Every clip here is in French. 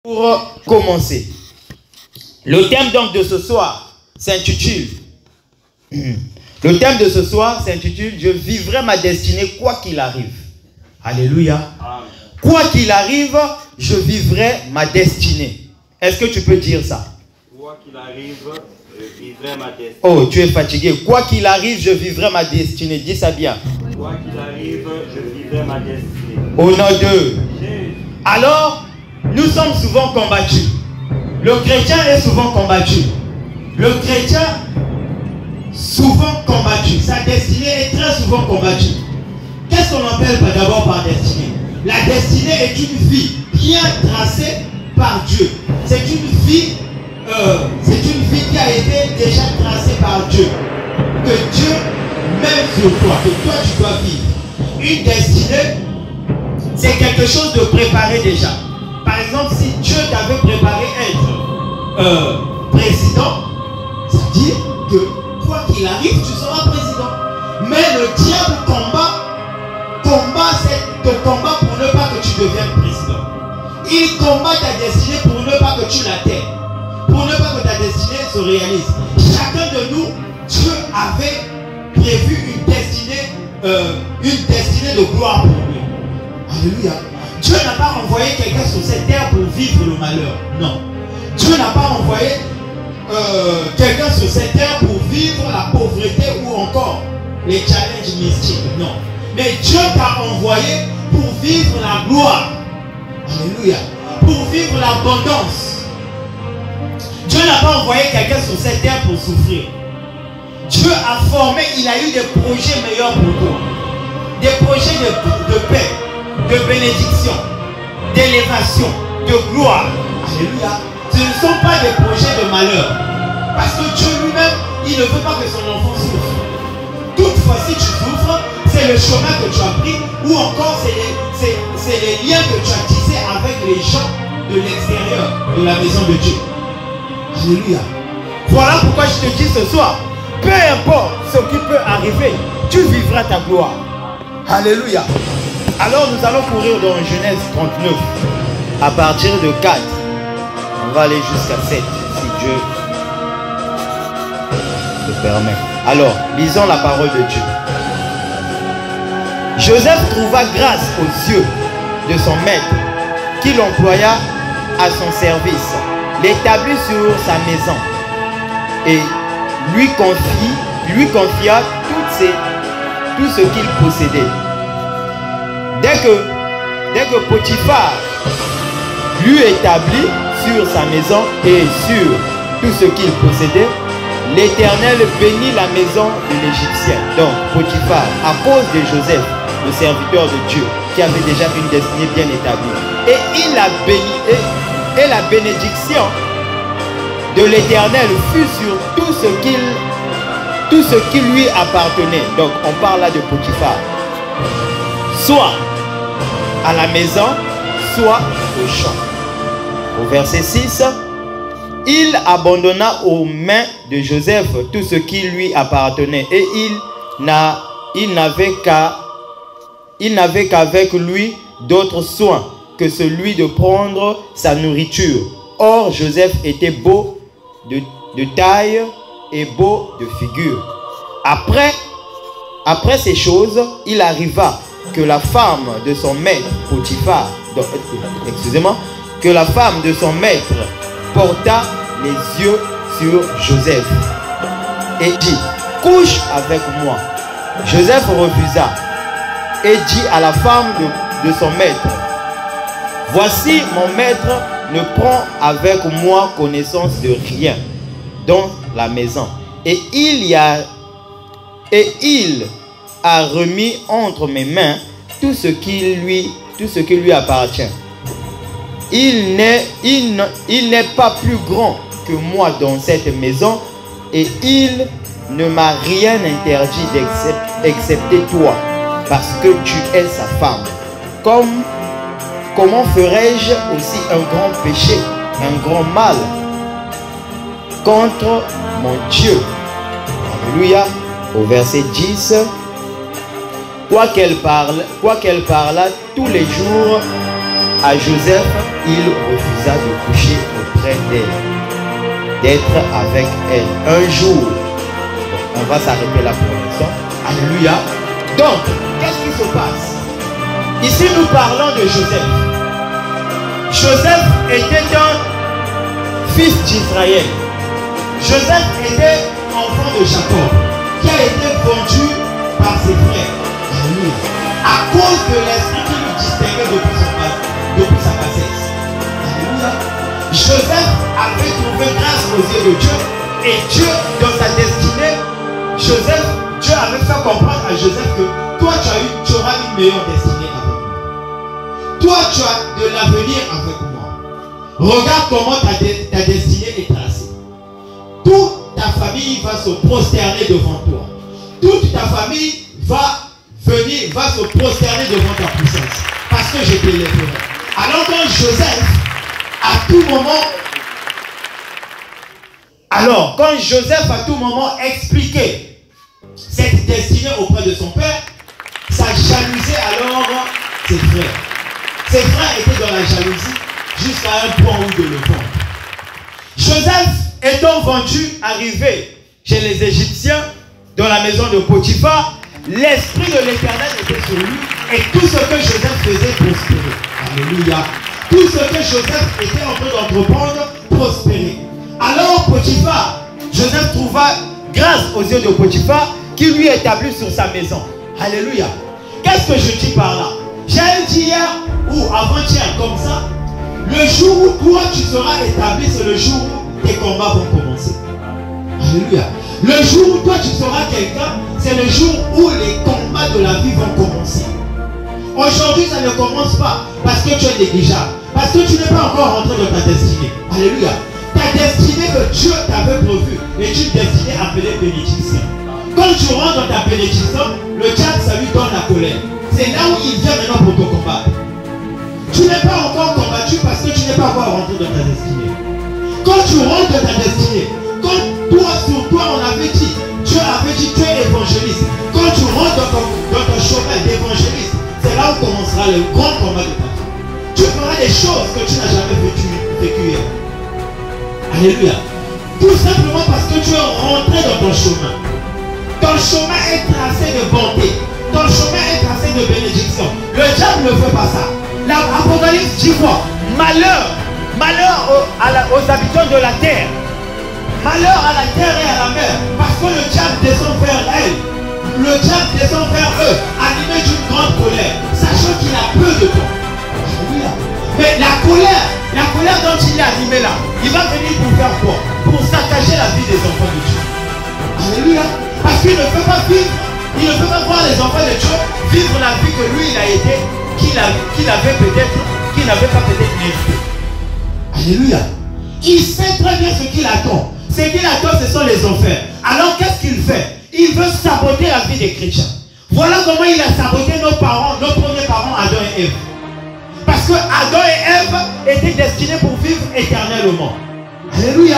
Pour commencer, le thème donc de ce soir s'intitule le thème de ce soir s'intitule « Je vivrai ma destinée quoi qu'il arrive ». Alléluia. Amen. Quoi qu'il arrive, je vivrai ma destinée. Est-ce que tu peux dire ça? Quoi qu'il arrive, je vivrai ma destinée. Oh, tu es fatigué. Quoi qu'il arrive, je vivrai ma destinée. Dis ça bien. Quoi qu'il arrive, je vivrai ma destinée. Au nom de Jésus. Alors, nous sommes souvent combattus. Le chrétien est souvent combattu. Le chrétien souvent combattu. Sa destinée est très souvent combattue. Qu'est-ce qu'on appelle d'abord par destinée? La destinée est une vie bien tracée par Dieu. C'est une vie qui a été déjà tracée par Dieu. Que Dieu met sur toi, que toi tu dois vivre. Une destinée, c'est quelque chose de préparé déjà. Par exemple, si Dieu t'avait préparé être président, c'est-à-dire que quoi qu'il arrive, tu seras président. Mais le diable te combat pour ne pas que tu deviennes président. Il combat ta destinée pour ne pas que tu l'atteignes. Pour ne pas que ta destinée se réalise. Chacun de nous, Dieu avait prévu une destinée de gloire pour lui. Alléluia. Dieu n'a pas envoyé quelqu'un sur cette terre pour vivre le malheur. Non. Dieu n'a pas envoyé quelqu'un sur cette terre pour vivre la pauvreté ou encore les challenges mystiques. Non. Mais Dieu t'a envoyé pour vivre la gloire. Alléluia. Pour vivre l'abondance. Dieu n'a pas envoyé quelqu'un sur cette terre pour souffrir. Dieu a formé, il a eu des projets meilleurs pour toi. Des projets de paix, de bénédiction, d'élévation, de gloire. Alléluia. Ce ne sont pas des projets de malheur. Parce que Dieu lui-même, il ne veut pas que son enfant souffre. Toutefois, si tu souffres, c'est le chemin que tu as pris ou encore c'est les liens que tu as tissés avec les gens de l'extérieur de la maison de Dieu. Alléluia. Voilà pourquoi je te dis ce soir, peu importe ce qui peut arriver, tu vivras ta gloire. Alléluia. Alors nous allons courir dans Genèse 39 à partir de 4. On va aller jusqu'à 7 si Dieu le permet. Alors, lisons la parole de Dieu. Joseph trouva grâce aux yeux de son maître, qui l'employa à son service, l'établit sur sa maison et lui confia tout ce qu'il possédait. Dès que Potiphar lui établit sur sa maison et sur tout ce qu'il possédait, l'Éternel bénit la maison de l'Égyptien, donc Potiphar, à cause de Joseph, le serviteur de Dieu, qui avait déjà une destinée bien établie. Et il l'a béni, et la bénédiction de l'Éternel fut sur tout ce qui lui appartenait. Donc on parle là de Potiphar. Soit à la maison, soit au champ. Au verset 6, il abandonna aux mains de Joseph tout ce qui lui appartenait et il n'avait qu'avec lui d'autres soins que celui de prendre sa nourriture. Or, Joseph était beau de taille et beau de figure. Après ces choses, il arriva que la femme de son maître, Potiphar, que la femme de son maître porta les yeux sur Joseph et dit, couche avec moi. Joseph refusa et dit à la femme de son maître, voici mon maître ne prend avec moi connaissance de rien dans la maison et il a remis entre mes mains tout ce qui lui appartient. Il n'est pas plus grand que moi dans cette maison et il ne m'a rien interdit excepté toi, parce que tu es sa femme. Comment ferais-je aussi un grand péché, un grand mal contre mon Dieu Alléluia. Au verset 10. Quoiqu'elle parlât tous les jours à Joseph, il refusa de coucher auprès d'elle, d'être avec elle un jour. On va s'arrêter là pour l'instant. Alléluia. Donc, qu'est-ce qui se passe? Ici, nous parlons de Joseph. Joseph était un fils d'Israël. Joseph était enfant de Jacob, qui a été vendu par ses frères. Alléluia. À cause de l'esprit qui nous distinguait depuis sa bassesse. Alléluia. Joseph avait trouvé grâce aux yeux de Dieu. Et Dieu, dans sa destinée, Dieu avait fait comprendre à Joseph que toi, tu auras une meilleure destinée avec moi. Toi, tu as de l'avenir avec moi. Regarde comment ta destinée est tracée. Toute ta famille va se prosterner devant toi. Toute ta famille va se prosterner devant ta puissance. Parce que je t'élèverai. Alors quand Joseph, à tout moment expliquait cette destinée auprès de son père, ça jalousiait alors ses frères. Ses frères étaient dans la jalousie jusqu'à un point où de le vendre. Joseph étant vendu, arrivé chez les Égyptiens, dans la maison de Potiphar, l'Esprit de l'Éternel était sur lui et tout ce que Joseph faisait prospérer. Alléluia. Tout ce que Joseph était en train d'entreprendre prospérait. Alors Potiphar, Joseph trouva grâce aux yeux de Potiphar qui lui établit sur sa maison. Alléluia. Qu'est-ce que je dis par là? J'ai dit hier ou avant-hier comme ça, le jour où toi tu seras établi, c'est le jour où tes combats vont commencer. Alléluia. Le jour où toi tu seras quelqu'un, c'est le jour où les combats de la vie vont commencer. Aujourd'hui, ça ne commence pas parce que tu es négligeable, parce que tu n'es pas encore rentré dans ta destinée. Alléluia. Ta destinée que Dieu t'avait prévue est une destinée appelée bénédiction. Quand tu rentres dans ta bénédiction, le diable, ça lui donne la colère. C'est là où il vient maintenant pour te combattre. Tu n'es pas encore combattu parce que tu n'es pas encore rentré dans ta destinée. Quand tu rentres dans ta destinée, quand toi, sur toi, on avait dit, Dieu avait dit, tu es évangéliste. Quand tu rentres dans ton chemin d'évangéliste, c'est là où commencera le grand combat de ta vie. Tu feras des choses que tu n'as jamais vécues hier. Alléluia. Tout simplement parce que tu es rentré dans ton chemin. Ton chemin est tracé de bonté. Ton chemin est tracé de bénédiction. Le diable ne veut pas ça. L'Apocalypse dit quoi? Malheur. Malheur aux habitants de la terre. Malheur à la terre et à la mer. Parce que le diable descend vers elle. Le diable descend vers eux, animé d'une grande colère, sachant qu'il a peu de temps. Alléluia. Mais la colère dont il est animé là, il va venir pour faire quoi? Pour saccager la vie des enfants de Dieu. Alléluia. Parce qu'il ne peut pas vivre, il ne peut pas voir les enfants de Dieu vivre la vie que lui il a été, qu'il n'avait pas peut-être mérité. Alléluia. Il sait très bien ce qu'il attend. Ce qu'il attend, ce sont les enfers. Alors qu'est-ce qu'il fait? Il veut saboter la vie des chrétiens. Voilà comment il a saboté nos premiers parents, Adam et Ève. Parce que Adam et Ève étaient destinés pour vivre éternellement. Alléluia.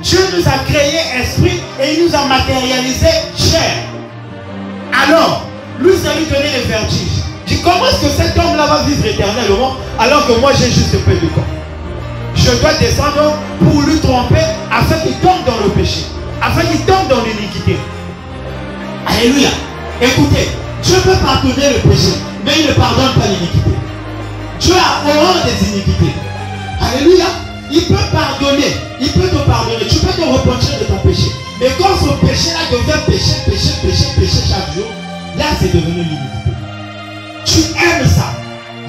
Dieu nous a créé esprit et il nous a matérialisé chair. Alors, lui, ça lui donnait le vertige. Il dit, comment est-ce que cet homme-là va vivre éternellement alors que moi j'ai juste peu de temps? Je dois descendre pour lui tromper afin qu'il tombe dans le péché, afin qu'il tombe dans l'iniquité. Alléluia. Écoutez, Dieu peut pardonner le péché, mais il ne pardonne pas l'iniquité. Dieu a horreur des iniquités. Alléluia. Il peut pardonner, il peut te pardonner, tu peux te repentir de ton péché. Mais quand ce péché-là devient péché chaque jour, là c'est devenu l'iniquité. Tu aimes ça.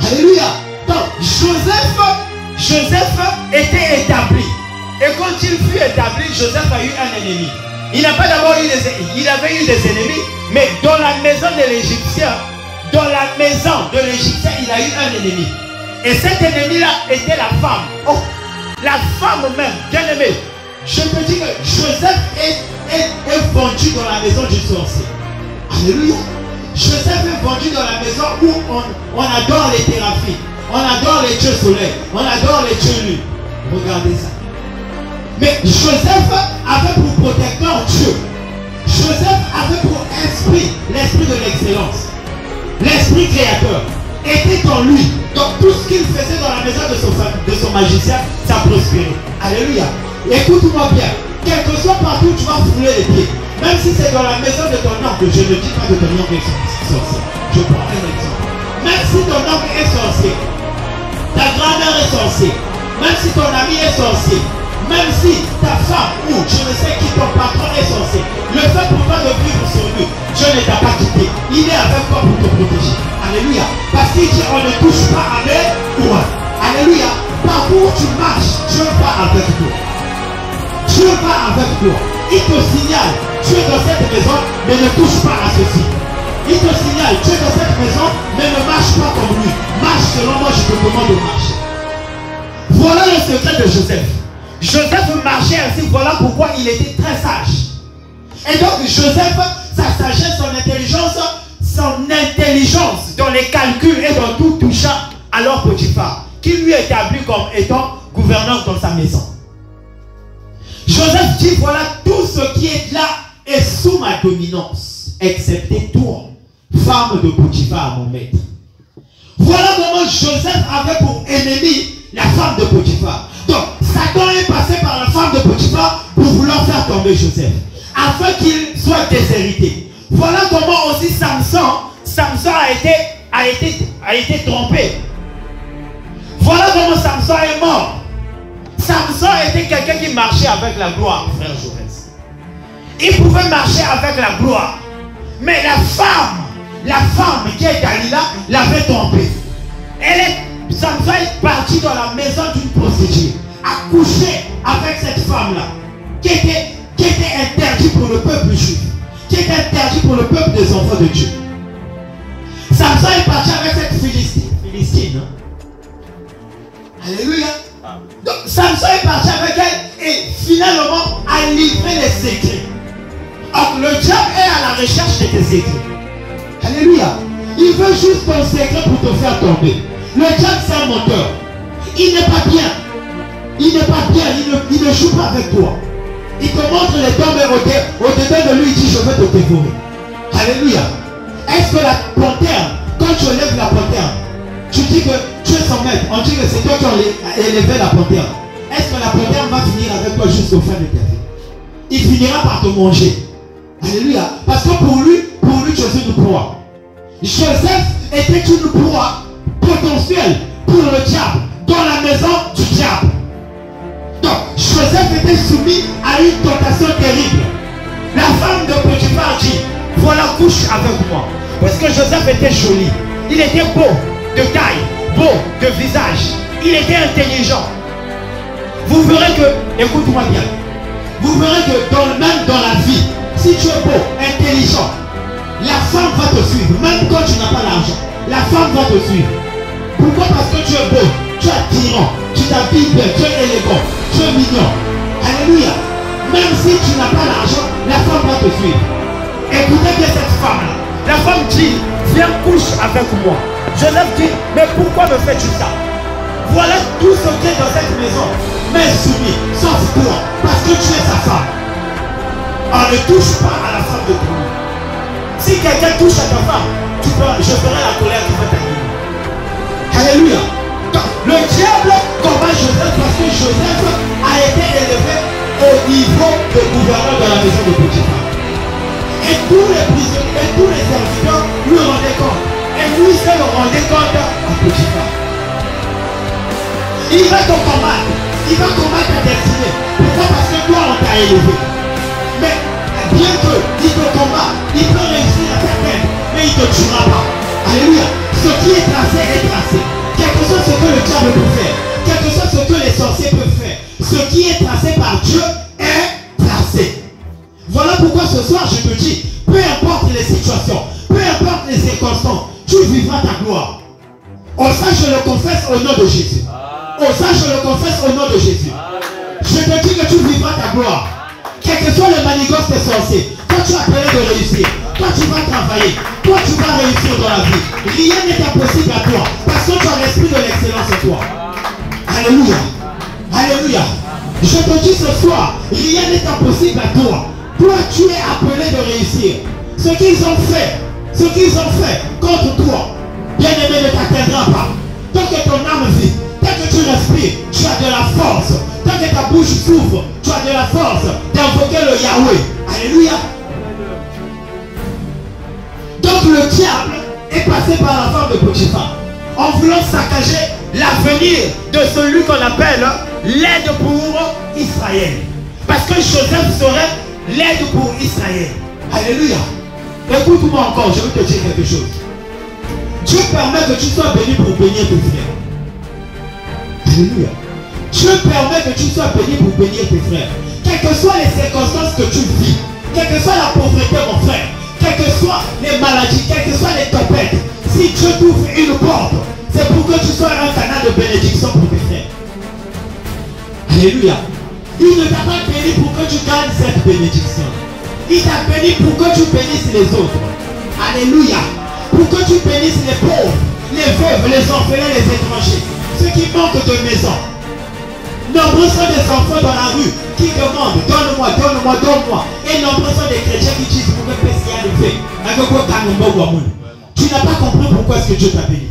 Alléluia. Donc, Joseph était établi. Et quand il fut établi, Joseph a eu un ennemi. Il n'a pas d'abord eu il avait eu des ennemis, mais dans la maison de l'Égyptien, il a eu un ennemi. Et cet ennemi-là était la femme. Oh, la femme même, bien aimée. Je te dis que Joseph est vendu dans la maison du sorcier. Alléluia. Joseph est vendu dans la maison où on adore les théraphies, on adore les dieux soleil, on adore les dieux lune. Regardez ça. Mais Joseph avait pour protecteur Dieu. Joseph d'excellence. L'esprit créateur était en lui. Donc tout ce qu'il faisait dans la maison de son magicien, ça prospérait. Alléluia. Écoute-moi bien. Quel que soit partout où tu vas fouler les pieds, même si c'est dans la maison de ton oncle, je ne dis pas de ton oncle est sorcier. Je prends un exemple. Même si ton oncle est sorcier, ta grand-mère est sorcier, même si ton ami est sorcier, même si ta femme ou je ne sais qui, ton patron est sorcier, le fait pour toi de vivre sur lui, Dieu ne t'a pas quitté. Il est avec toi pour te protéger. Alléluia. Parce qu'il dit on ne touche pas à mes courants. Alléluia. Partout où tu marches, Dieu va avec toi. Dieu va avec toi. Il te signale, tu es dans cette maison, mais ne touche pas à ceci. Il te signale, tu es dans cette maison, mais ne marche pas comme lui. Marche selon moi, je te demande de marcher. Voilà le secret de Joseph. Joseph marchait ainsi, voilà pourquoi il était très sage. Et donc Joseph, sa sagesse, son intelligence dans les calculs et dans tout touchant alors Potiphar, qui lui établit comme étant gouverneur dans sa maison. Joseph dit, voilà tout ce qui est là est sous ma dominance, excepté toi, femme de Potiphar, mon maître. Voilà comment Joseph avait pour ennemi la femme de Potiphar. Donc, Satan est passé par la femme de Potiphar pour vouloir faire tomber Joseph, afin qu'il soit déshérité. Voilà comment aussi Samson a été trompé. Voilà comment Samson est mort. Samson était quelqu'un qui marchait avec la gloire, frère Jaurès. Il pouvait marcher avec la gloire. Mais la femme qui est Dalila, l'avait trompé. Samson est parti dans la maison d'une prostituée, a couché avec cette femme-là, qui était interdite pour le peuple juif, qui était interdite pour le peuple des enfants de Dieu. Samson est parti avec cette Philistine. Alléluia. Donc Samson est parti avec elle et finalement a livré les secrets. Or le diable est à la recherche de tes secrets. Alléluia. Il veut juste ton secret pour te faire tomber. Le diable c'est un menteur. Il n'est pas bien. Il n'est pas bien. Il ne joue pas avec toi. Il te montre les dents, mais au-dedans de lui, il dit je veux te dévorer. Alléluia. Est-ce que la panthère, quand tu élèves la panthère, tu dis que tu es son maître, on dit que c'est toi qui as élevé la panthère. Est-ce que la panthère va finir avec toi jusqu'au fin de ta vie? Il finira par te manger. Alléluia. Parce que pour lui, tu es une proie. Joseph était une proie potentielle pour le diable, dans la maison du diable. Donc, Joseph était soumis à une tentation terrible. La femme de Potiphar dit, voilà, couche avec moi. Parce que Joseph était joli. Il était beau de taille, beau de visage. Il était intelligent. Vous verrez que, écoute-moi bien, vous verrez que même dans la vie, si tu es beau, intelligent, la femme va te suivre. Même quand tu n'as pas l'argent, la femme va te suivre. Pourquoi? Parce que tu es beau, tu es attirant, tu t'habilles bien, tu es élégant, tu es mignon. Alléluia. Même si tu n'as pas l'argent, la femme va te suivre. Écoutez bien cette femme-là. La femme dit, viens couche avec moi. Joseph dit, mais pourquoi me fais-tu ça? Voilà tout ce qui est dans cette maison. Mais soumis, sauf toi, parce que tu es sa femme. On ne touche pas à la femme de tout le monde. Si quelqu'un touche à ta femme, je ferai la colère qui va t'arriver. Alléluia. Donc, le diable combat Joseph parce que Joseph a été élevé au niveau de gouverneur de la maison de Potiphar. Et tous les prisonniers et tous les serviteurs lui rendaient compte. Et lui se le rendait compte à Potiphar. Il va te combattre. Il va combattre ta destinée. Pourquoi? Parce que toi on t'a élevé. Mais bien qu'il te combat, il peut réussir à t'atteindre, mais il ne te tuera pas. Alléluia. Ce qui est tracé est tracé. Quel que soit ce que le diable peut faire, quel que soit ce que les sorciers peuvent faire, ce qui est tracé par Dieu est tracé. Voilà pourquoi ce soir je te dis, peu importe les situations, peu importe les circonstances, tu vivras ta gloire. Oh ça je le confesse au nom de Jésus. Oh ça je le confesse au nom de Jésus. Je te dis que tu vivras ta gloire. Quel que soit le manigance des sorciers, toi tu as appelé de réussir, toi tu vas travailler, toi tu vas réussir dans la vie. Rien n'est impossible à toi, parce que tu as l'esprit de l'excellence en toi. Alléluia. Alléluia. Je te dis ce soir, rien n'est impossible à toi. Toi tu es appelé de réussir. Ce qu'ils ont fait, Ce qu'ils ont fait contre toi, bien-aimé, ne t'atteindra pas. Tant que ton âme vit, tant que tu respires, tu as de la force. Tant que ta bouche s'ouvre, tu as de la force d'invoquer le Yahweh. Alléluia. Donc le diable est passé par la femme de Potiphar en voulant saccager l'avenir de celui qu'on appelle l'aide pour Israël. Parce que Joseph serait l'aide pour Israël. Alléluia. Écoute-moi encore, je vais te dire quelque chose. Dieu permet que tu sois béni pour bénir tes frères. Alléluia. Dieu permet que tu sois béni pour bénir tes frères. Quelles que soient les circonstances que tu vis, quelle que soit la pauvreté, mon frère, quelles que soient les maladies, quelles que soient les tempêtes, si Dieu t'ouvre une porte, c'est pour que tu sois un canal de bénédiction pour tes frères. Alléluia. Il ne t'a pas béni pour que tu gagnes cette bénédiction. Il t'a béni pour que tu bénisses les autres. Alléluia. Pour que tu bénisses les pauvres, les veuves, les orphelins, les étrangers, ceux qui manquent de maison. Nombreux sont des enfants dans la rue qui demandent donne-moi, donne-moi, donne-moi. Et nombreux sont des chrétiens qui disent pour que s'y arriver. Tu n'as pas compris pourquoi est-ce que Dieu t'a béni.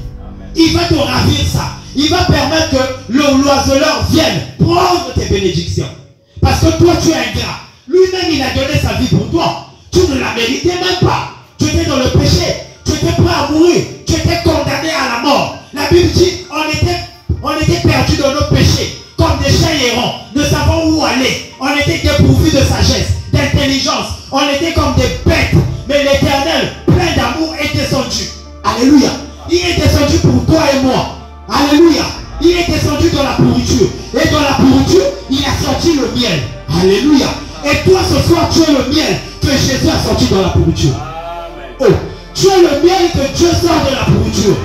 Il va te ravir ça. Il va permettre que l'oiseleur vienne prendre tes bénédictions. Parce que toi tu es ingrat. Lui-même il a donné sa vie pour toi. Tu ne la méritais même pas. Tu étais dans le péché. Tu étais prêt à mourir. Tu étais condamné à la mort. La Bible dit on était perdus dans nos péchés. Comme des chiens errants, ne savons où aller. On était dépourvus de sagesse, d'intelligence. On était comme des bêtes. Mais l'Éternel, plein d'amour, est descendu. Alléluia. Il est descendu pour toi et moi. Alléluia. Il est descendu dans la pourriture. Et dans la pourriture, il a sorti le miel. Alléluia. Et toi ce soir, tu es le miel que Jésus a sorti dans la pourriture. Oh, tu es le miel que Dieu sort de la pourriture.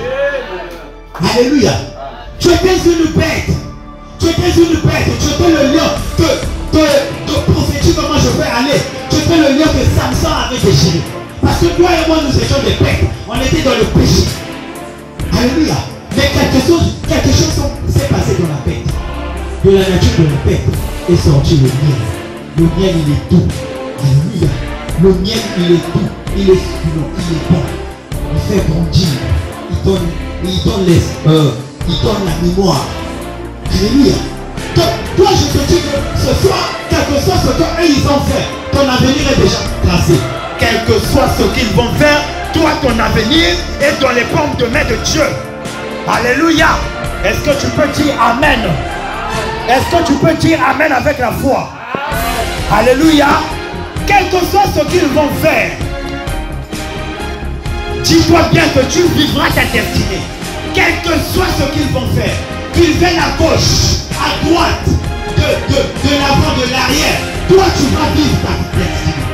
Alléluia. Tu étais une bête. Tu étais une bête. Tu étais le lion que prophétie comment je vais aller. Tu étais le lion que Samson avait déchiré. Parce que toi et moi, nous étions des bêtes. On était dans le péché. Alléluia. Mais quelque chose s'est passé dans la bête. De la nature de la bête est sorti le miel. Le miel, il est doux. Alléluia. Le miel, il est doux. Il est succulent. Il est bon. Il fait grandir. Il donne la mémoire. Alléluia. Donc, toi, je te dis que ce soir, quel que soit ce qu'eux ils ont fait, ton avenir est déjà tracé. Quel que soit ce qu'ils vont faire, toi, ton avenir est dans les paumes de main de Dieu. Alléluia. Est-ce que tu peux dire Amen? Est-ce que tu peux dire Amen avec la foi? Alléluia. Quel que soit ce qu'ils vont faire, dis-toi bien que tu vivras ta destinée. Quel que soit ce qu'ils vont faire, qu'ils viennent à gauche, à droite, de l'avant, de l'arrière, toi tu vas vivre ta destinée.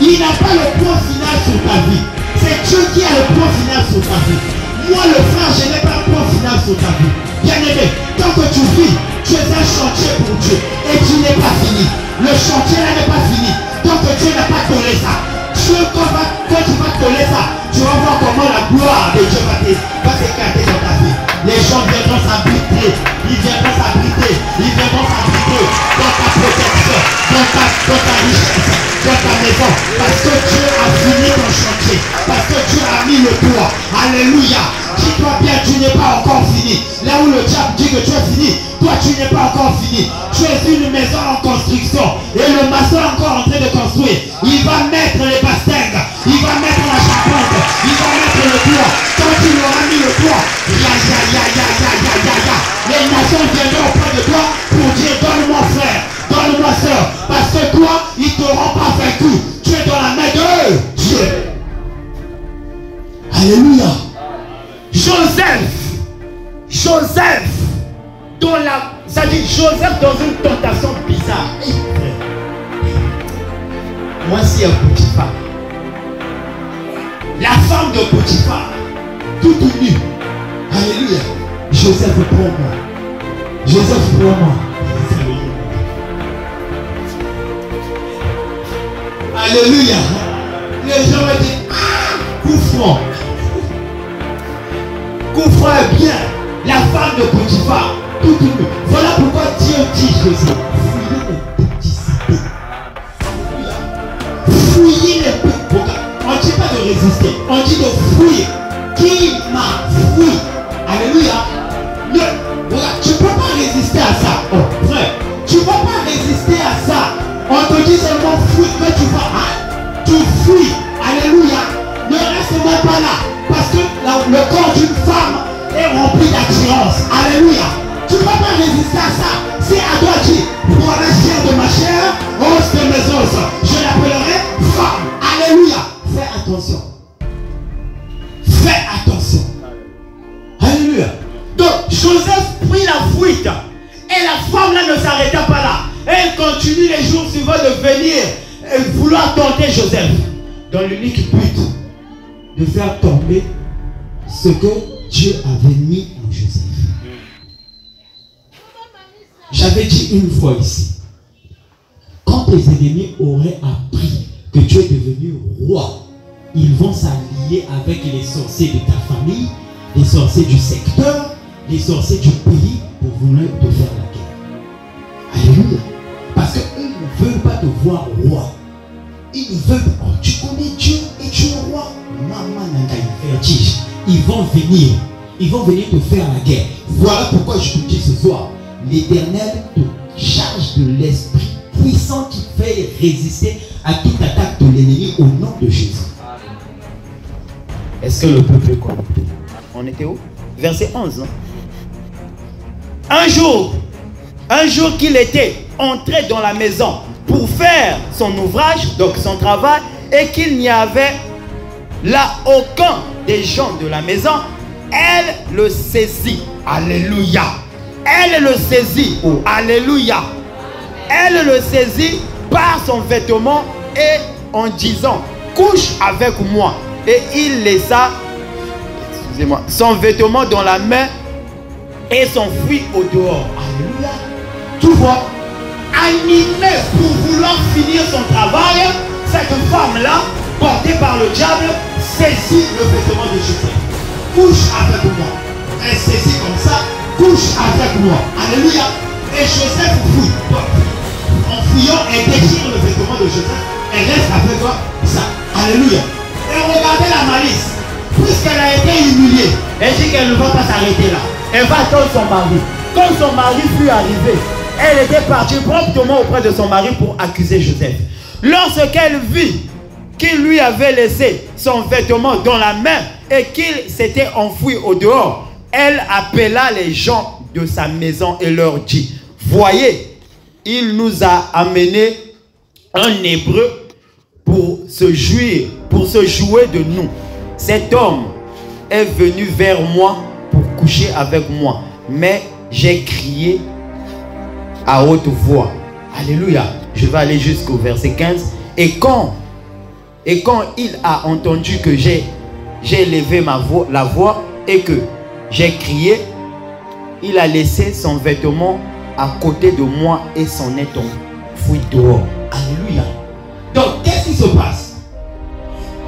Il n'a pas le point final sur ta vie. C'est Dieu qui a le point final sur ta vie. Moi le frère, je n'ai pas le point final sur ta vie. Bien aimé, tant que tu vis, tu es un chantier pour Dieu. Et tu n'es pas fini. Le chantier là n'est pas fini. Tant que Dieu n'a pas collé ça. Dieu, quand tu vas coller ça, tu vas voir comment la gloire de Dieu va s'écarter dans ta vie. Les gens viendront s'abriter. Ils viendront s'abriter. Ils viendront s'abriter dans ta protection, dans ta richesse, dans ta maison. Parce que Dieu a fini ton chantier. Parce que Dieu a mis le toit. Alléluia. Dis-toi bien, tu n'es pas encore fini. Là où le diable dit que tu es fini, toi tu n'es pas encore fini. Tu es une maison en construction. Et le maçon est encore en train de construire. Il va mettre les bastingues. Il va mettre la charpente. Il va mettre le toit. Quand il aura mis le toit, les nations viendront auprès de toi pour dire donne-moi frère, donne-moi soeur. Parce que toi, ils ne t'auront pas vaincu. Tu es dans la main de Dieu. Alléluia. Joseph, ça dit Joseph dans une tentation bizarre. Moi, c'est un Potiphar. La femme de Potiphar, toute nue. Alléluia. Joseph, prends-moi. Joseph, prends-moi. Alléluia. Les gens me disent, coup franc. Coup franc est bien. La femme de Potiphar, toute nue. Voilà pourquoi Dieu dit Joseph, fouillez les petits cités. Fouillez les petits. On ne dit pas de résister. On dit de fuir. Qui m'a fui? Alléluia. Voilà, tu ne peux pas résister à ça. Oh, frère, tu ne peux pas résister à ça. On te dit seulement fuis, mais tu vas. Hein? Tu fuis. Alléluia. Ne reste même pas là. Parce que le corps d'une femme est rempli d'attirance. Alléluia. Tu ne peux pas résister à ça. C'est à toi dit, pour la chair de ma chair, os de mes os, je l'appellerai femme. Alléluia. Fais attention. Fais attention. Alléluia. Donc, Joseph prit la fuite. Et la femme là ne s'arrêta pas là. Elle continue les jours suivants de venir et vouloir tenter Joseph. Dans l'unique but de faire tomber ce que Dieu avait mis en Joseph. J'avais dit une fois ici, quand tes ennemis auraient appris que tu es devenu roi, ils vont s'allier avec les sorciers de ta famille, les sorciers du secteur, les sorciers du pays pour vouloir te faire la guerre. Alléluia. Parce qu'ils ne veulent pas te voir roi. Ils ne veulent pas. Oh, tu connais Dieu et tu es roi. Maman n'a qu'à vertige. Ils vont venir. Ils vont venir te faire la guerre. Voilà pourquoi je te dis ce soir. L'Éternel te charge de l'esprit puissant qui fait résister à toute attaque de l'ennemi au nom de Jésus. Est-ce que le peuple est connecté? On était où? Verset 11. Non? Un jour qu'il était entré dans la maison pour faire son ouvrage, donc son travail, et qu'il n'y avait là aucun des gens de la maison, elle le saisit. Alléluia. Elle le saisit. Oh, alléluia. Elle le saisit par son vêtement et en disant, couche avec moi. Et il laissa, excusez-moi, son vêtement dans la main et s'enfuit au dehors. Alléluia. Tu vois, animée pour vouloir finir son travail, cette femme-là, portée par le diable, saisit le vêtement de Joseph. Couche avec moi. Elle saisit comme ça, couche avec moi. Alléluia. Et Joseph fuit. En fuyant, elle déchire le vêtement de Joseph. Elle reste avec toi. Ça. Alléluia. Et regardez la malice. Puisqu'elle a été humiliée, elle dit qu'elle ne va pas s'arrêter là. Elle va attendre son mari. Quand son mari fut arrivé, elle était partie promptement auprès de son mari pour accuser Joseph. Lorsqu'elle vit qu'il lui avait laissé son vêtement dans la main et qu'il s'était enfoui au dehors, elle appela les gens de sa maison et leur dit, voyez, il nous a amené un Hébreu pour se jouer de nous. Cet homme est venu vers moi pour coucher avec moi, mais j'ai crié à haute voix. Alléluia. Je vais aller jusqu'au verset 15. Et quand il a entendu que j'ai élevé la voix et que j'ai crié, il a laissé son vêtement à côté de moi et s'en est enfui dehors. Alléluia. Donc, qu'est-ce qui se passe?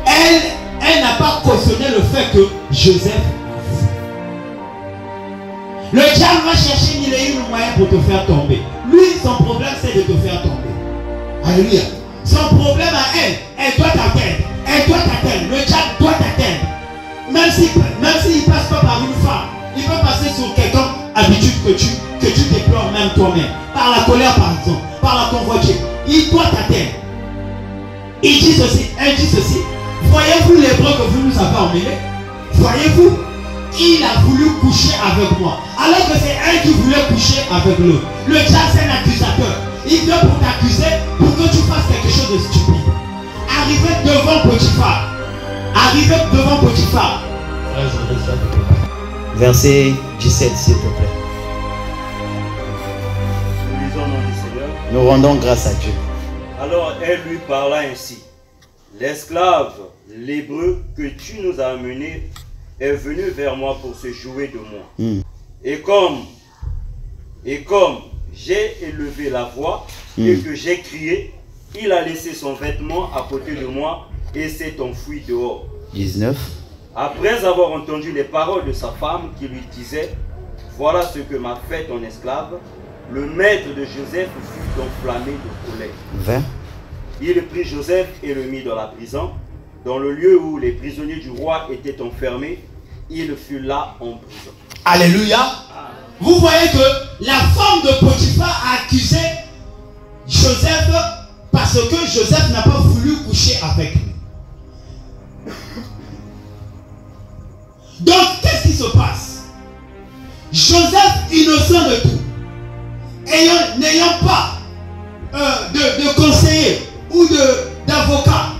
Elle n'a pas cautionné le fait que Joseph a fui. Le diable va chercher mille et une moyens pour te faire tomber. Lui, son problème, c'est de te faire tomber. Alléluia. Son problème à elle doit t'atteindre. Elle doit t'atteindre. Le diable doit t'atteindre. Même s'il ne passe pas par une femme, il peut passer sur quelqu'un habitude que tu déplores même toi-même. Par la colère, par exemple. Par la convoitise. Il doit t'atteindre. Il dit ceci, elle dit ceci. Voyez-vous l'hébreu que vous nous avez emmené? Voyez-vous? Il a voulu coucher avec moi. Alors que c'est elle qui voulait coucher avec l'autre. Le diable, c'est un accusateur. Il vient pour t'accuser pour que tu fasses quelque chose de stupide. Arrivé devant Potiphar. Arrivé devant Potiphar. Verset 17, s'il te plaît. Nous rendons grâce à Dieu. Alors elle lui parla ainsi. L'esclave, l'hébreu que tu nous as amené est venu vers moi pour se jouer de moi. Et comme j'ai élevé la voix et que j'ai crié, il a laissé son vêtement à côté de moi et s'est enfui dehors. 19. Après avoir entendu les paroles de sa femme qui lui disait, voilà ce que m'a fait ton esclave, le maître de Joseph fut enflammé de colère. 20. Il prit Joseph et le mit dans la prison dans le lieu où les prisonniers du roi étaient enfermés, il fut là en prison. Alléluia. Vous voyez que la femme de Potiphar a accusé Joseph parce que Joseph n'a pas voulu coucher avec lui. Donc, qu'est-ce qui se passe? Joseph, innocent de tout, n'ayant pas de conseiller ou d'avocat,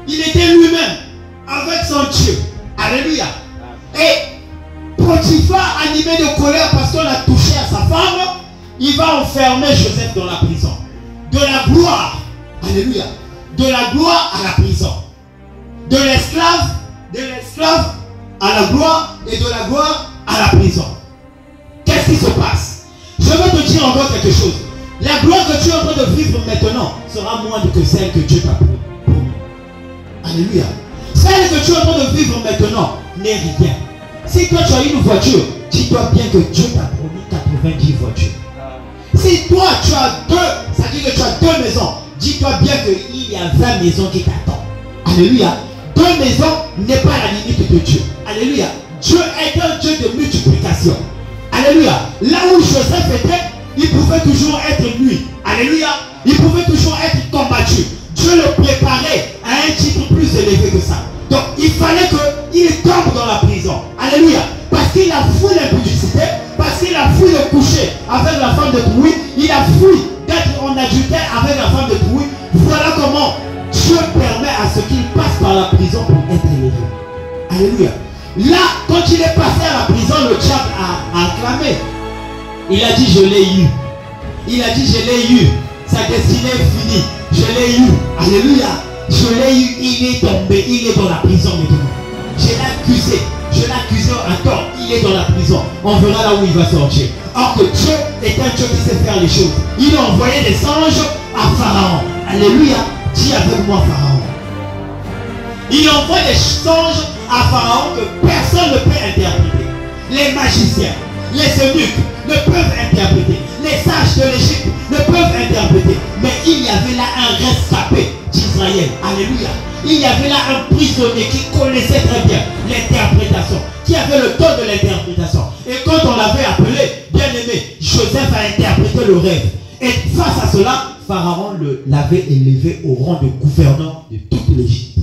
il était lui-même avec son Dieu. Alléluia. Et Potiphar, animé de colère parce qu'on a touché à sa femme, il va enfermer Joseph dans la prison. De la gloire, alléluia, de la gloire à la prison. De l'esclave à la gloire et de la gloire à la prison. Qu'est-ce qui se passe? Je veux te dire encore quelque chose. La gloire que tu es en train de vivre maintenant sera moindre que celle que Dieu t'a promis. Alléluia. Celle que tu es en train de vivre maintenant n'est rien. Si toi tu as une voiture, dis-toi bien que Dieu t'a promis 90 voitures. Si toi tu as deux, ça dit que tu as deux maisons, dis-toi bien qu'il y a 20 maisons qui t'attendent. Alléluia. Deux maisons n'est pas la limite de Dieu. Alléluia. Dieu est un Dieu de multiplication. Alléluia. Là où Joseph était, il pouvait toujours être nuit. Alléluia. Il pouvait toujours être combattu. Dieu le préparait à un titre plus élevé que ça. Donc il fallait qu'il tombe dans la prison. Alléluia. Parce qu'il a fui l'impudicité, parce qu'il a fui le coucher avec la femme de Trouille, il a fui d'être en adultère avec la femme de Trouille. Voilà comment Dieu permet à ce qu'il passe par la prison pour être élevé. Alléluia. Là, quand il est passé à la prison, le diable a acclamé. Il a dit, je l'ai eu. Il a dit, je l'ai eu. Sa destinée est finie. Je l'ai eu. Alléluia. Je l'ai eu. Il est tombé. Il est dans la prison maintenant. Je l'ai accusé. Je l'ai accusé à tort. Il est dans la prison. On verra là où il va sortir. Or que Dieu est un Dieu qui sait faire les choses. Il a envoyé des anges à Pharaon. Alléluia. Dis avec moi Pharaon. Il envoie des anges à Pharaon que personne ne peut interpréter. Les magiciens, les eunuques ne peuvent interpréter. Les sages de l'Égypte ne peuvent interpréter. Mais il y avait là un rescapé d'Israël. Alléluia. Il y avait là un prisonnier qui connaissait très bien l'interprétation, qui avait le don de l'interprétation. Et quand on l'avait appelé, bien aimé, Joseph a interprété le rêve. Et face à cela, Pharaon l'avait élevé au rang de gouverneur de toute l'Égypte.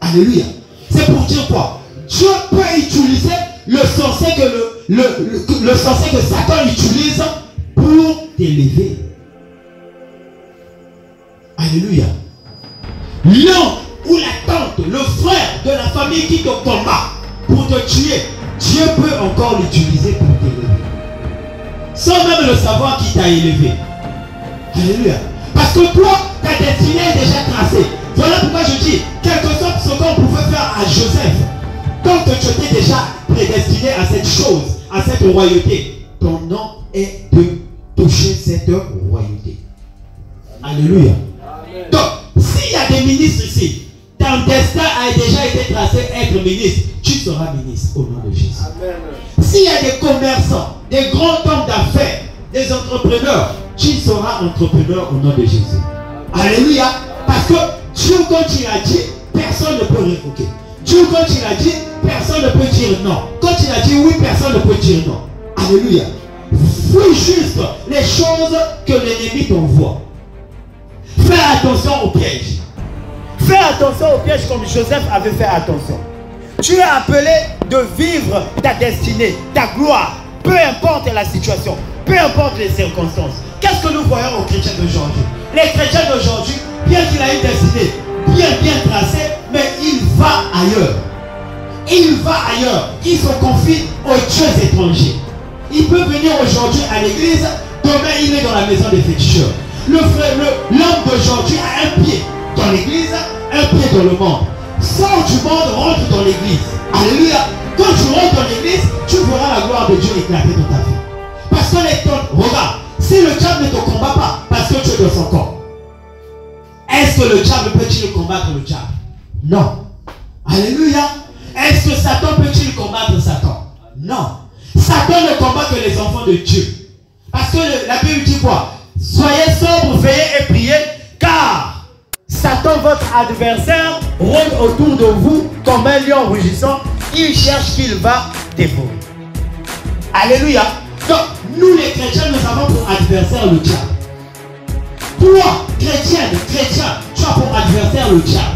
Alléluia. C'est pour dire quoi? Dieu peut utiliser le sorcier le sorcier que Satan utilise pour t'élever. Alléluia. L'homme ou la tante, le frère de la famille qui te combat pour te tuer, Dieu peut encore l'utiliser pour t'élever. Sans même le savoir qui t'a élevé. Alléluia. Parce que toi, ta destinée est déjà tracée. Voilà pourquoi je dis, quelque sorte ce qu'on pouvait faire à Joseph. Tant que tu étais déjà prédestiné à cette chose, à cette royauté, ton nom est de toucher cette royauté. Alléluia. Amen. Donc, s'il y a des ministres ici, ton destin a déjà été tracé être ministre, tu seras ministre au nom de Jésus. S'il y a des commerçants, des grands hommes d'affaires, des entrepreneurs, tu seras entrepreneur au nom de Jésus. Alléluia. Parce que Dieu, quand il a dit, personne ne peut révoquer. Dieu, quand il a dit, personne ne peut dire non. Quand il a dit oui, personne ne peut dire non. Alléluia. Fuis juste les choses que l'ennemi t'envoie. Fais attention aux pièges. Fais attention aux pièges comme Joseph avait fait attention. Tu es appelé de vivre ta destinée, ta gloire, peu importe la situation, peu importe les circonstances. Qu'est-ce que nous voyons aux chrétiens d'aujourd'hui? Les chrétiens d'aujourd'hui, bien qu'il ait une destinée bien tracée, mais il va ailleurs. Il va ailleurs. Il se confie aux dieux étrangers. Il peut venir aujourd'hui à l'église, demain il est dans la maison des féticheurs. L'homme d'aujourd'hui a un pied dans l'église, un pied dans le monde. Sors du monde, rentre dans l'église. Alléluia. Quand tu rentres dans l'église, tu verras la gloire de Dieu éclater dans ta vie. Parce que les temps, regarde, si le diable ne te combat pas, parce que tu es dans son corps, est-ce que le diable peut-il combattre le diable? Non. Alléluia. Est-ce que Satan peut-il combattre Satan? Non. Satan ne combat que les enfants de Dieu. Parce que la Bible dit quoi? Soyez sobres, veillez et priez, car Satan, votre adversaire, rôde autour de vous comme un lion rugissant. Il cherche qu'il va dévorer. Alléluia. Donc, nous les chrétiens, nous avons pour adversaire le diable. Toi, chrétien, tu as pour adversaire le diable.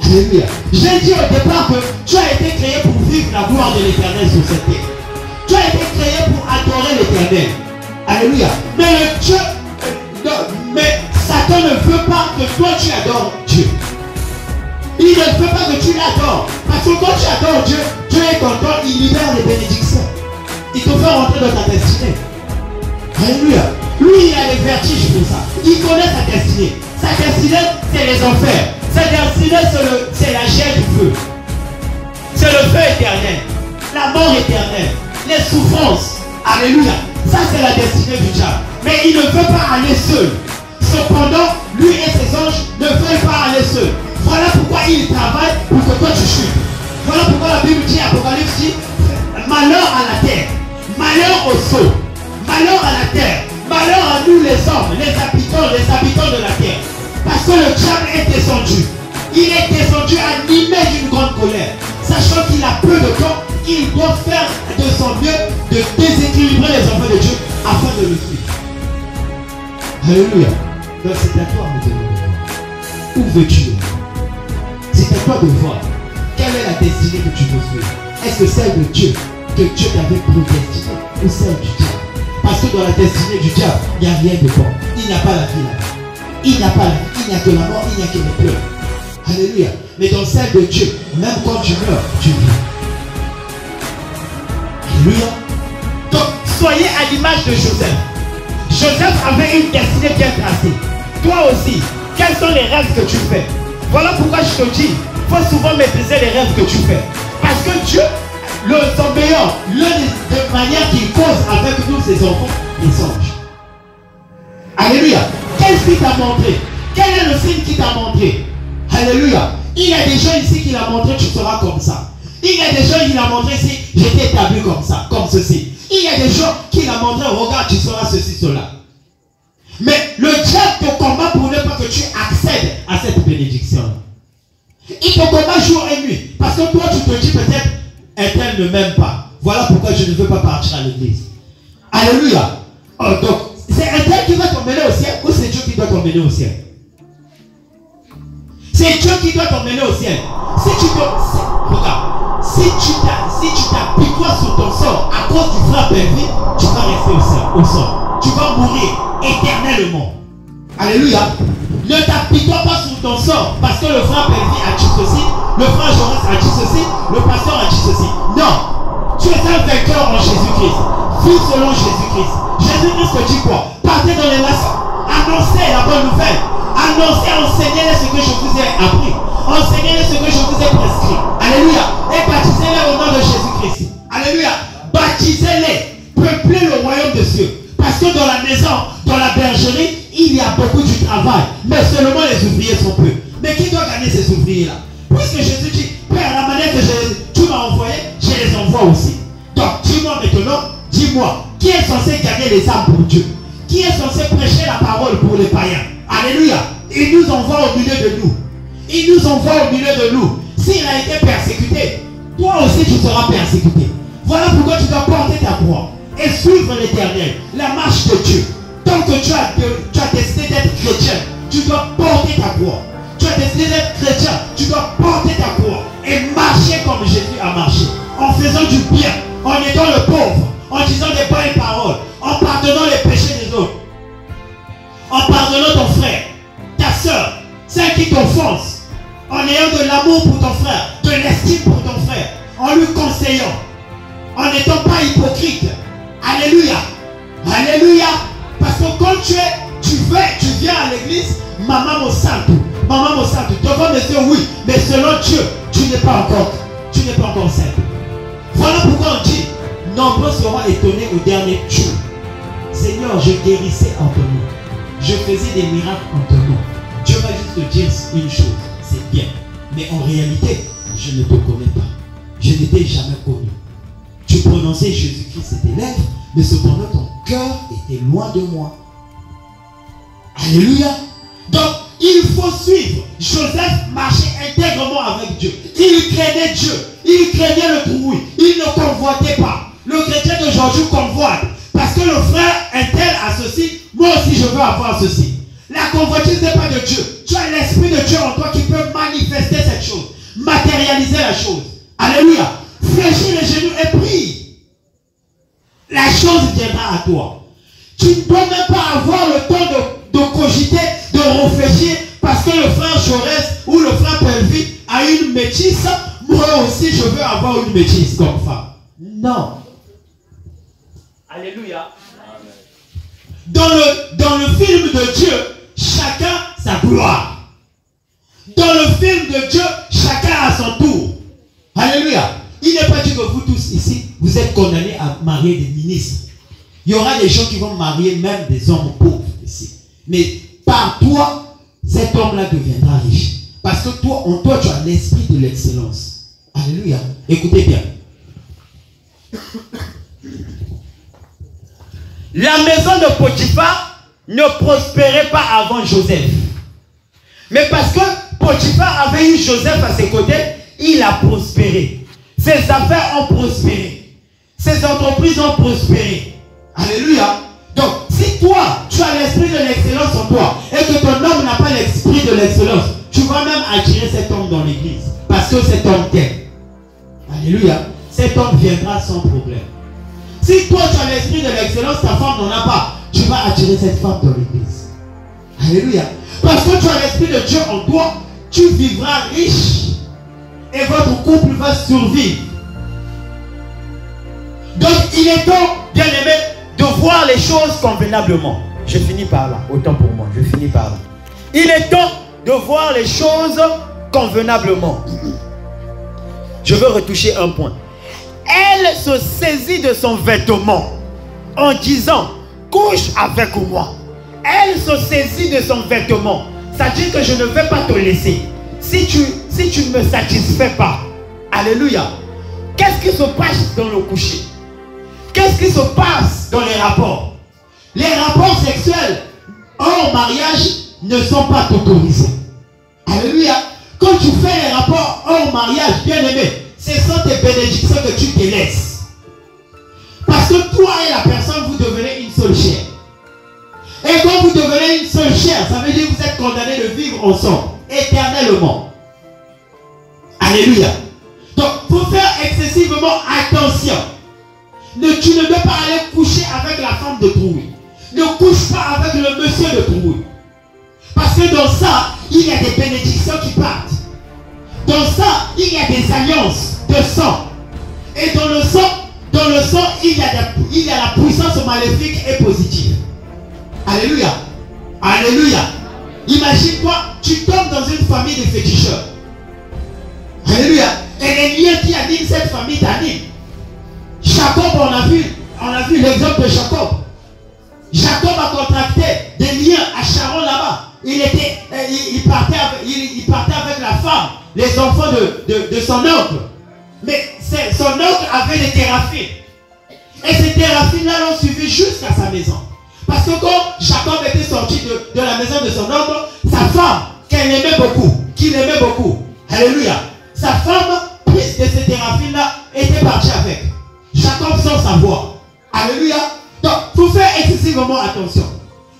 Alléluia. J'ai dit au départ que tu as été créé pour vivre la gloire de l'Éternel sur cette terre. Tu as été créé pour adorer l'Éternel. Alléluia. Mais Satan ne veut pas que toi tu adores Dieu. Il ne veut pas que tu l'adores. Parce que quand tu adores Dieu, Dieu est content, il libère les bénédictions. Il te fait rentrer dans ta destinée. Alléluia. Lui, il a les vertiges pour ça. Il connaît sa destinée. Sa destinée, c'est les enfers. Sa destinée, c'est la chair du feu. C'est le feu éternel. La mort éternelle. Les souffrances. Alléluia. Ça, c'est la destinée du diable. Mais il ne veut pas aller seul. Cependant, lui et ses anges ne veulent pas aller seuls. Voilà pourquoi il travaille pour que toi tu chutes. Voilà pourquoi la Bible dit, Apocalypse dit, malheur à la terre, malheur au sol, malheur à la terre, malheur à nous les hommes, les habitants de la terre. Parce que le diable est descendu. Il est descendu animé d'une grande colère. Sachant qu'il a peu de temps, il doit faire de son mieux de déséquilibrer les enfants de Dieu afin de le suivre. Alléluia. Donc c'est à toi maintenant. Où veux-tu? C'est à toi de voir. Quelle est la destinée que tu veux suivre? Est-ce que celle de Dieu, que Dieu t'avait prédestiné, ou celle du diable? Parce que dans la destinée du diable, il n'y a rien de bon. Il n'y a pas la vie là-bas. Il n'y a pas la vie, il n'y a que la mort, il n'y a que les pleurs. Alléluia. Mais dans celle de Dieu, même quand tu meurs, tu vis. Alléluia. Donc, soyez à l'image de Joseph. Joseph avait une destinée bien tracée. Toi aussi, quels sont les rêves que tu fais? Voilà pourquoi je te dis, il faut souvent maîtriser les rêves que tu fais. Parce que Dieu, son meilleur, l'une des manières qu'il cause avec nous, ses enfants, les anges. Alléluia. Qu'est-ce qu'il t'a montré? Quel est le signe qu'il t'a montré? Alléluia. Il y a des gens ici qui l'ont montré, tu seras comme ça. Il y a des gens qui l'ont montré ici, je t'ai établi comme ça, comme ceci. Il y a des gens qui l'ont montré, regarde, tu seras ceci, cela. Mais le diable te combat pour ne pas que tu accèdes à cette bénédiction. Il te combat jour et nuit. Parce que toi, tu te dis peut-être, elle ne m'aime pas. Voilà pourquoi je ne veux pas partir à l'église. Alléluia. Oh, donc, c'est elle qui va t'emmener au ciel ou c'est Dieu qui doit t'emmener au ciel? C'est Dieu qui doit t'emmener au ciel. Si tu te... Regarde. Si tu t'apitoies sur ton sort à cause du frère Belvi, tu vas rester au sort. Tu vas mourir éternellement. Alléluia. Ne t'apitoie pas sur ton sort parce que le frère Belvi a dit ceci, le frère Jonas a dit ceci, le pasteur a dit ceci. Non. Tu es un vainqueur en Jésus-Christ. Vis selon Jésus-Christ. Jésus-Christ te dit quoi? Partez dans les masses. Annoncez la bonne nouvelle. Annoncez, enseignez-les ce que je vous ai appris. Enseignez-les ce que je vous ai prescrit. Alléluia. Et baptisez-les au nom de Jésus-Christ. Alléluia. Baptisez-les. Peuplez le royaume de Dieu. Parce que dans la maison, dans la bergerie, il y a beaucoup du travail. Mais seulement les ouvriers sont peu. Mais qui doit gagner ces ouvriers-là? Puisque Jésus dit, Père, la manière que tu m'as envoyé, je les envoie aussi. Donc, dis-moi maintenant, dis-moi, qui est censé gagner les âmes pour Dieu? Qui est censé prêcher la parole pour les païens? Alléluia. Il nous envoie au milieu de nous. Il nous envoie au milieu de nous. S'il a été persécuté, toi aussi tu seras persécuté. Voilà pourquoi tu dois porter ta croix et suivre l'Éternel, la marche de Dieu. Tant que tu as décidé d'être chrétien, tu dois porter ta croix. Tu as décidé d'être chrétien, tu dois porter ta croix et marcher comme Jésus a marché. En faisant du bien, en aidant le pauvre, en disant des bonnes paroles, en pardonnant les péchés des autres, en pardonnant ton frère, ta soeur, celle qui t'offense, en ayant de l'amour pour ton frère, de l'estime pour ton frère, en lui conseillant, en n'étant pas hypocrite. Alléluia. Alléluia. Parce que quand tu viens à l'église, maman me santo, devant mes yeux, oui, mais selon Dieu, tu n'es pas encore simple. Voilà pourquoi on dit, nombreux seront étonnés au dernier jour. Seigneur, je guérissais en ton nom. Je faisais des miracles en ton nom. Dieu va juste te dire une chose, c'est bien. Mais en réalité, je ne te connais pas. Je ne t'ai jamais connu. Tu prononçais Jésus-Christ et tes lèvres, mais cependant ton cœur était loin de moi. Alléluia. Donc, il faut suivre. Joseph marchait intègrement avec Dieu. Il craignait Dieu. Il craignait le trouille. Il ne convoitait pas. Le chrétien d'aujourd'hui convoite. Parce que le frère un tel a ceci. Moi aussi je veux avoir ceci. La convoitise n'est pas de Dieu. Tu as l'esprit de Dieu en toi qui peut manifester cette chose. Matérialiser la chose. Alléluia. Fléchis les genoux et prie. La chose viendra à toi. Tu ne dois même pas avoir le temps de cogiter, de réfléchir, parce que le frère Jaurès ou le frère Pelvi a une métisse. Moi aussi, je veux avoir une métisse comme femme. Non. Alléluia. Dans le film de Dieu, chacun sa gloire. Dans le film de Dieu, chacun a son tour. Alléluia. Il n'est pas dit que vous tous ici, vous êtes condamnés à marier des ministres. Il y aura des gens qui vont marier même des hommes pauvres ici. Mais par toi, cet homme-là deviendra riche. Parce que toi, en toi, tu as l'esprit de l'excellence. Alléluia. Écoutez bien. La maison de Potiphar ne prospérait pas avant Joseph. Mais parce que Potiphar avait eu Joseph à ses côtés, il a prospéré. Ses affaires ont prospéré. Ses entreprises ont prospéré. Alléluia. Donc, si toi, tu as l'esprit de l'excellence en toi et que ton homme n'a pas l'esprit de l'excellence, tu vas même attirer cet homme dans l'église. Parce que cet homme t'aime. Alléluia. Cet homme viendra sans problème. Si toi, tu as l'esprit de l'excellence, ta femme n'en a pas, tu vas attirer cette femme dans l'église. Alléluia. Parce que tu as l'esprit de Dieu en toi, tu vivras riche. Et votre couple va survivre. Donc, il est temps, bien aimé, de voir les choses convenablement. Je finis par là. Autant pour moi. Je finis par là. Il est temps de voir les choses convenablement. Je veux retoucher un point. Elle se saisit de son vêtement en disant, couche avec moi. Elle se saisit de son vêtement. Ça dit que je ne vais pas te laisser. Si tu ne me satisfais pas, alléluia. Qu'est-ce qui se passe dans le coucher? Qu'est-ce qui se passe dans les rapports? Les rapports sexuels hors mariage ne sont pas autorisés. Alléluia. Quand tu fais les rapports hors mariage, bien aimé, ce sont tes bénédictions que tu te laisses. Parce que toi et la personne, vous devenez une seule chair. Et quand vous devenez une seule chair, ça veut dire que vous êtes condamnés de vivre ensemble, éternellement. Alléluia. Donc, il faut faire excessivement attention. Tu ne dois pas aller coucher avec la femme de trouille. Ne couche pas avec le monsieur de trouille. Parce que dans ça, il y a des bénédictions qui partent. Dans ça, il y a des alliances de sang. Et dans le sang, il y a la puissance maléfique et positive. Alléluia. Alléluia. Imagine-toi, tu tombes dans une famille de féticheurs. Alléluia. Et les liens qui animent cette famille t'animent. Jacob, on a vu l'exemple de Jacob. Jacob a contracté des liens à Charon là-bas. Il partait avec la femme, les enfants de son oncle. Mais son oncle avait des théraphines. Et ces théraphines-là l'ont suivi jusqu'à sa maison. Parce que quand Jacob était sorti de la maison de son oncle, sa femme, qu'il aimait beaucoup, alléluia, sa femme, prise de ces théraphines-là, était partie avec. Jacob sans savoir. Alléluia. Donc, il faut faire excessivement attention.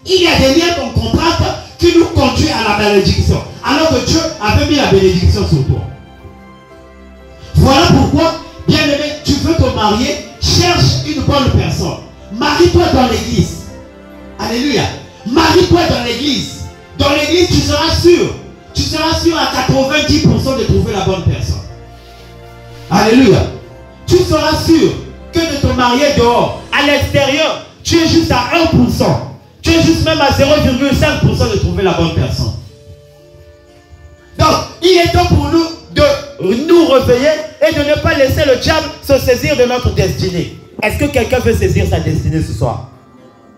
Il y a des liens qu'on contracte qui nous conduisent à la malédiction. Alors que Dieu avait mis la bénédiction sur toi. Voilà pourquoi, bien aimé, tu veux te marier, cherche une bonne personne. Marie-toi dans l'église. Alléluia. Marie-toi dans l'église. Dans l'église, tu seras sûr. Tu seras sûr à 90% de trouver la bonne personne. Alléluia. Tu seras sûr que de te marier dehors. À l'extérieur, tu es juste à 1%. Tu es juste même à 0,5% de trouver la bonne personne. Donc, il est temps pour nous de nous réveiller et de ne pas laisser le diable se saisir de notre destinée. Est-ce que quelqu'un veut saisir sa destinée ce soir?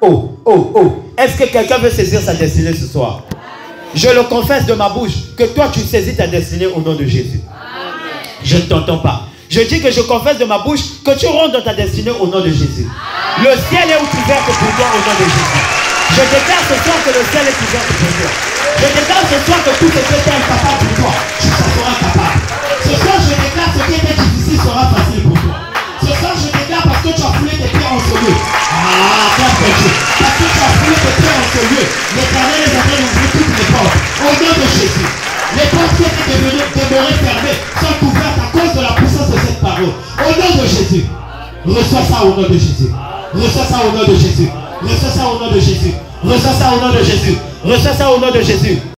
Oh. Est-ce que quelqu'un veut saisir sa destinée ce soir? Je le confesse de ma bouche que toi tu saisis ta destinée au nom de Jésus. Amen. Je ne t'entends pas. Je dis que je confesse de ma bouche que tu rentres dans ta destinée au nom de Jésus. Amen. Le ciel est ouvert pour toi au nom de Jésus. Je déclare ce soir que le ciel est ouvert pour toi. Je déclare ce soir que tout ce qui était incapable pour toi, ça sera capable. Ce soir, je déclare ce qui était difficile sera facile pour toi. Ce soir, je déclare parce que tu as foulé tes pieds en ce lieu. Ah, parce que tu as foulé tes pieds en ce lieu. L'Éternel est en train d'ouvrir toutes les portes. Au nom de Jésus. Les portes qui étaient demeurées fermées sont ouvertes à cause de la puissance de cette parole. Au nom de Jésus. Reçois ça au nom de Jésus. Reçois ça au nom de Jésus. Reçois ça au nom de Jésus. Reçois ça au nom de Jésus. Reçois ça au nom de Jésus.